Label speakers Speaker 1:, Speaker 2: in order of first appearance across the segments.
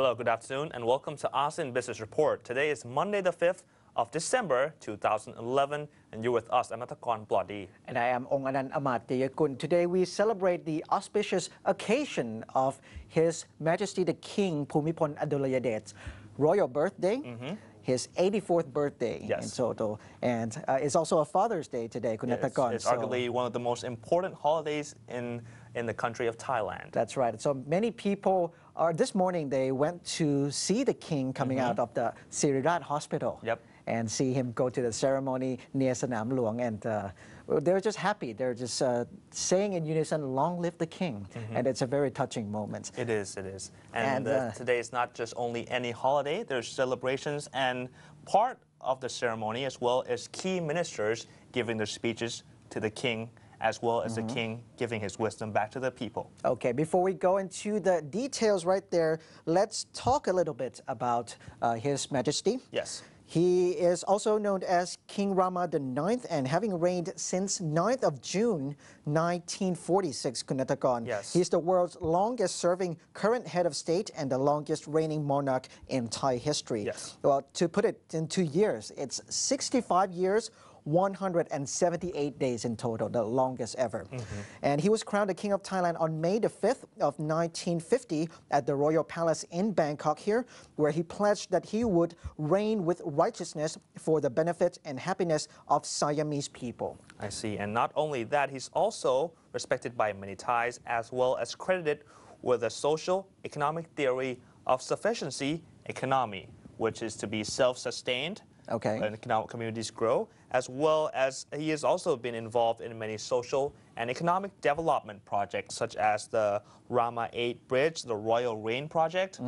Speaker 1: Hello, good afternoon, and welcome to ASEAN Business Report. Today is Monday the 5th of December 2011, and you're with us, Amatakon Blodi.
Speaker 2: And I am Ong Anan Amatiyakun. Today we celebrate the auspicious occasion of His Majesty the King Bhumibol Adulyadej's royal birthday. His 84th birthday in total. And it's also a Father's Day today, Kunatagon.
Speaker 1: It's arguably one of the most important holidays in the country of Thailand.
Speaker 2: That's right. So many people this morning they went to see the king coming out of the Sirirat Hospital. And see him go to the ceremony near Sanam Luang, and they're just happy. They're just saying in unison, "Long live the king!" And it's a very touching moment.
Speaker 1: It is. And today is not just only any holiday. There's celebrations, and part of the ceremony as well as key ministers giving their speeches to the king, as well as the king giving his wisdom back to the people.
Speaker 2: Okay, before we go into the details right there, let's talk a little bit about His Majesty.
Speaker 1: Yes.
Speaker 2: He is also known as King Rama IX, and having reigned since 9th of June 1946, Kunatagon. He's the world's longest serving current head of state and the longest reigning monarch in Thai history. Well, to put it in 2 years, it's 65 years, 178 days in total, the longest ever. And he was crowned the King of Thailand on May the 5th of 1950 at the Royal Palace in Bangkok here, where he pledged that he would reign with righteousness for the benefit and happiness of Siamese people.
Speaker 1: I see. And not only that, he's also respected by many Thais, as well as credited with a social economic theory of sufficiency economy, which is to be self-sustained. And economic communities grow, as well as he has also been involved in many social and economic development projects, such as the Rama 8 Bridge, the Royal Rain Project,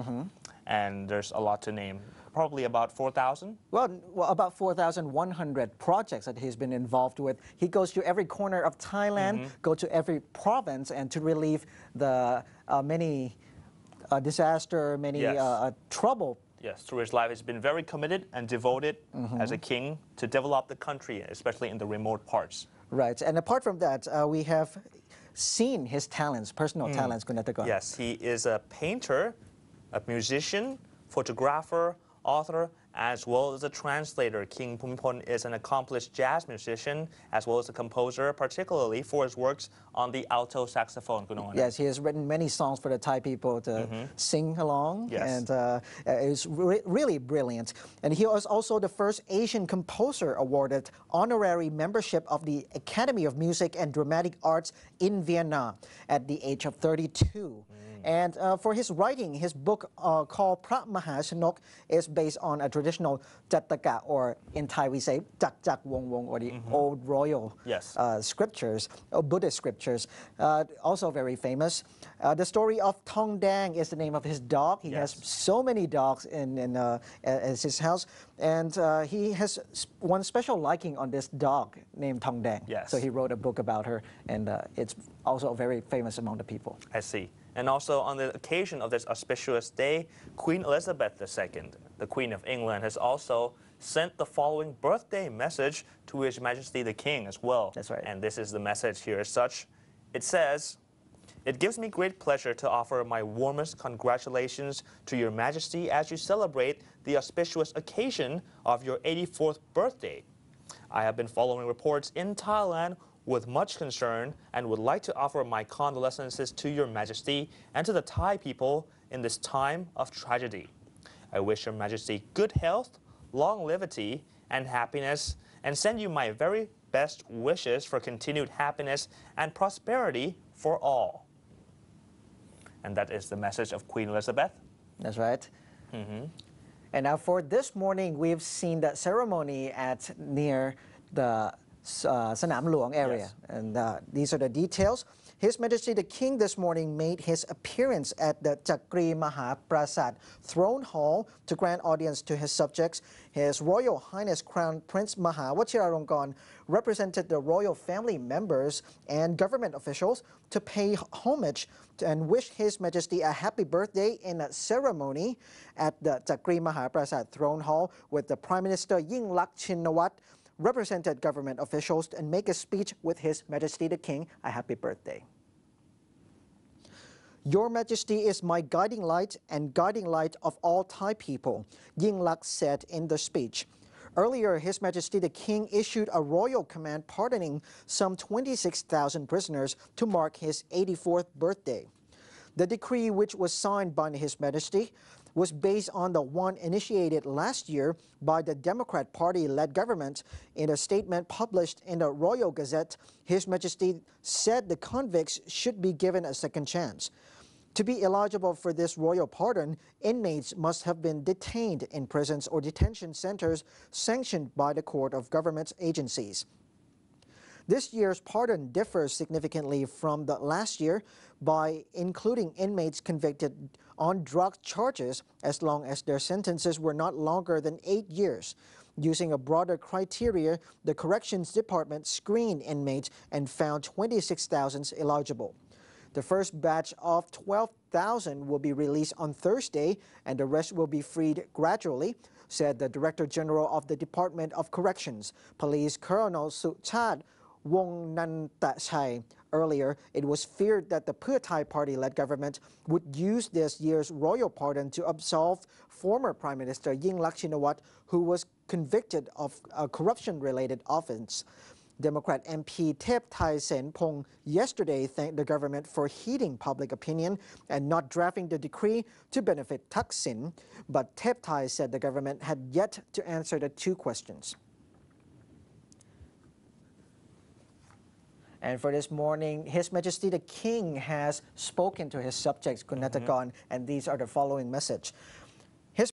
Speaker 1: and there's a lot to name. Probably about 4,000?
Speaker 2: Well, about 4,100 projects that he's been involved with. He goes to every corner of Thailand, go to every province, and to relieve the many disaster, many trouble.
Speaker 1: Yes, through his life, he's been very committed and devoted as a king to develop the country, especially in the remote parts.
Speaker 2: Right, and apart from that, we have seen his talents, personal talents, Kunatagon.
Speaker 1: Yes, he is a painter, a musician, photographer, author, as well as a translator. King Bhumibol is an accomplished jazz musician, as well as a composer, particularly for his works on the alto saxophone.
Speaker 2: Yes, he has written many songs for the Thai people to sing along, and it's really brilliant. And he was also the first Asian composer awarded honorary membership of the Academy of Music and Dramatic Arts in Vienna at the age of 32. And for his writing, his book called Pra Mahachanok is based on a traditional Jattaka, or in Thai we say Jak Jak Wong Wong, or the old royal scriptures, or Buddhist scriptures, also very famous. The story of Thong Dang is the name of his dog. He has so many dogs in his house, and he has one special liking on this dog named Thong Dang. So he wrote a book about her, and it's also very famous among the people.
Speaker 1: I see. And also on the occasion of this auspicious day, Queen Elizabeth II, the Queen of England, has also sent the following birthday message to His Majesty the King as well.
Speaker 2: That's right.
Speaker 1: And this is the message here as such. It says, "It gives me great pleasure to offer my warmest congratulations to Your Majesty as you celebrate the auspicious occasion of your 84th birthday. I have been following reports in Thailand with much concern and would like to offer my condolences to Your Majesty and to the Thai people in this time of tragedy. I wish Your Majesty good health, longevity, and happiness, and send you my very best wishes for continued happiness and prosperity for all." And that is the message of Queen Elizabeth.
Speaker 2: That's right. And now for this morning, we've seen the ceremony at near the Sanam Luang area, and these are the details. His Majesty the King this morning made his appearance at the Chakri Mahaprasad Throne Hall to grant audience to his subjects. His Royal Highness Crown Prince Maha Vajiralongkorn represented the royal family members and government officials to pay homage and wish His Majesty a happy birthday in a ceremony at the Chakri Mahaprasad Throne Hall, with the Prime Minister Yingluck Shinawatra represented government officials and make a speech with His Majesty the King a happy birthday. Your Majesty is my guiding light and guiding light of all Thai people, Yingluck said in the speech. Earlier, His Majesty the King issued a royal command pardoning some 26,000 prisoners to mark his 84th birthday. The decree, which was signed by His Majesty, was based on the one initiated last year by the Democrat Party-led government. In a statement published in the Royal Gazette, His Majesty said the convicts should be given a second chance. To be eligible for this royal pardon, inmates must have been detained in prisons or detention centers sanctioned by the Court of Government agencies. This year's pardon differs significantly from the last year by including inmates convicted on drug charges as long as their sentences were not longer than 8 years. Using a broader criteria, the Corrections Department screened inmates and found 26,000 eligible. The first batch of 12,000 will be released on Thursday, and the rest will be freed gradually, said the Director General of the Department of Corrections, Police Colonel Suchat Wongnantachai. Earlier, it was feared that the Pheu Thai Party-led government would use this year's royal pardon to absolve former Prime Minister Yingluck Shinawatra, who was convicted of a corruption-related offense. Democrat MP Thep Thai Sen Pong yesterday thanked the government for heeding public opinion and not drafting the decree to benefit Thaksin, but Thep Thai said the government had yet to answer the two questions. And for this morning, His Majesty the King has spoken to his subjects, Kunatagon, and these are the following message.